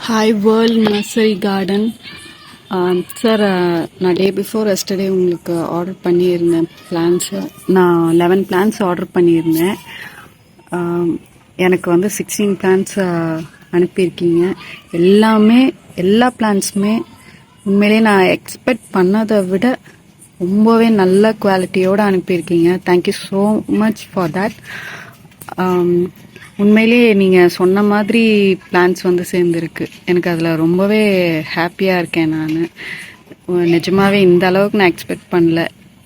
Hi world nursery garden. Sir, நான் day before yesterday உங்களுக்கு order பண்ணியிருந்தேன் பிளான்ஸு. நான் 11 பிளான்ஸ் ஆர்டர் பண்ணியிருந்தேன். எனக்கு வந்து 16 பிளான்ஸ் அனுப்பியிருக்கீங்க. எல்லா பிளான்ஸுமே உண்மையிலே நான் எக்ஸ்பெக்ட் பண்ணதை விட ரொம்பவே நல்ல குவாலிட்டியோடு அனுப்பியிருக்கீங்க. Thank you so much for that. உண்மையிலேயே நீங்கள் சொன்ன மாதிரி பிளான்ஸ் வந்து சேர்ந்துருக்கு. எனக்கு அதில் ரொம்பவே ஹாப்பியாக இருக்கேன். நான் நிஜமாவே இந்த அளவுக்கு நான் எக்ஸ்பெக்ட் பண்ணல.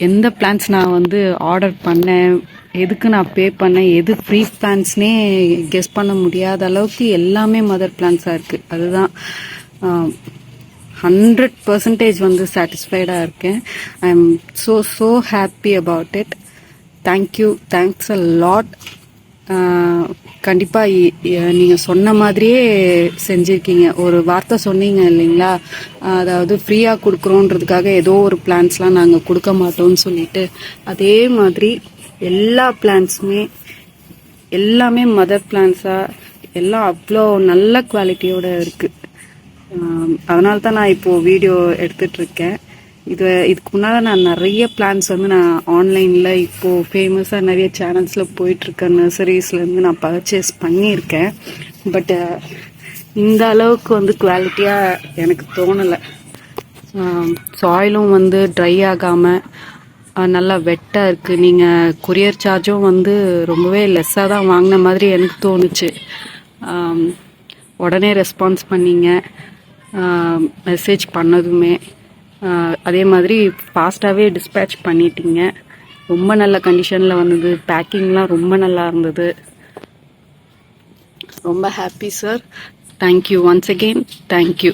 எந்த பிளான்ஸ் நான் வந்து ஆர்டர் பண்ணேன், எதுக்கு நான் பே பண்ணேன், எது ஃப்ரீ பிளான்ஸ்னே கெஸ் பண்ண முடியாத அளவுக்கு எல்லாமே மதர் பிளான்ஸாக இருக்குது. அதுதான் 100% வந்து சாட்டிஸ்ஃபைடாக இருக்கேன். I am so happy about it. Thanks a lot. கண்டிப்பாக நீங்கள் சொன்ன மாதிரியே செஞ்சுருக்கீங்க. ஒரு வார்த்தை சொன்னீங்க இல்லைங்களா, அதாவது ஃப்ரீயாக கொடுக்குறோன்றதுக்காக ஏதோ ஒரு பிளான்ஸ்லாம் நாங்கள் கொடுக்க மாட்டோம்னு சொல்லிட்டு, அதே மாதிரி எல்லா பிளான்ஸுமே எல்லாமே மதர் பிளான்ஸாக எல்லாம் அவ்வளோ நல்ல குவாலிட்டியோடு இருக்குது. அதனால தான் நான் இப்போது வீடியோ எடுத்துகிட்ருக்கேன். இதுக்கு முன்னால் நான் நிறைய பிளான்ஸ் வந்து நான் ஆன்லைனில் இப்போது ஃபேமஸாக நிறைய சேனல்ஸில் போயிட்டுருக்க நர்சரிஸ்லேருந்து நான் பர்ச்சேஸ் பண்ணியிருக்கேன். பட் இந்த அளவுக்கு வந்து குவாலிட்டியாக எனக்கு தோணலை. சாயிலும் வந்து ட்ரை ஆகாமல் நல்லா வெட்டாக இருக்குது. நீங்கள் கொரியர் சார்ஜும் வந்து ரொம்பவே லெஸ்ஸாக தான் வாங்கின மாதிரி எனக்கு தோணுச்சு. உடனே ரெஸ்பான்ஸ் பண்ணீங்க மெசேஜ் பண்ணதுமே. அதே மாதிரி ஃபாஸ்ட்டாகவே டிஸ்பேட்ச் பண்ணிட்டீங்க. ரொம்ப நல்ல கண்டிஷனில் வந்தது. பேக்கிங்லாம் ரொம்ப நல்லா இருந்தது. ரொம்ப happy sir. Thank you once again. Thank you.